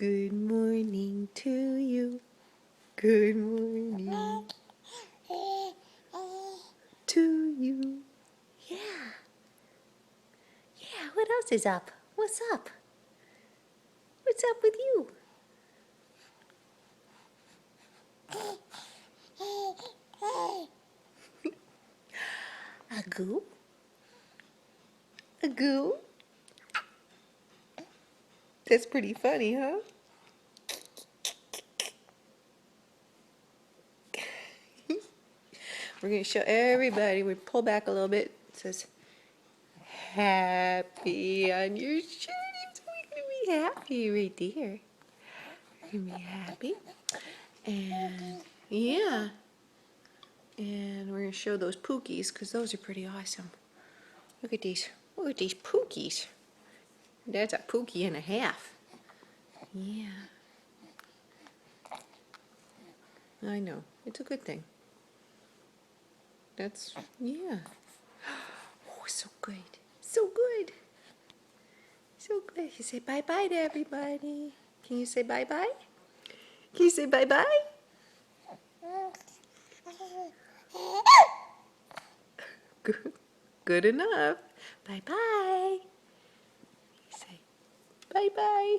Good morning to you. Good morning to you. Yeah. Yeah, what else is up? What's up? What's up with you? A goo? A goo? That's pretty funny, huh? We're going to show everybody. We pull back a little bit. It says, happy on your shirt. So we're going to be happy right there. We're going to be happy. And yeah. And we're going to show those pookies because those are pretty awesome. Look at these. Look at these pookies. That's a pookie and a half. Yeah. I know. It's a good thing. That's, yeah. Oh, so good. So good. So good. You say bye-bye to everybody. Can you say bye-bye? Can you say bye-bye? Good. Good enough. Bye-bye. Say bye-bye.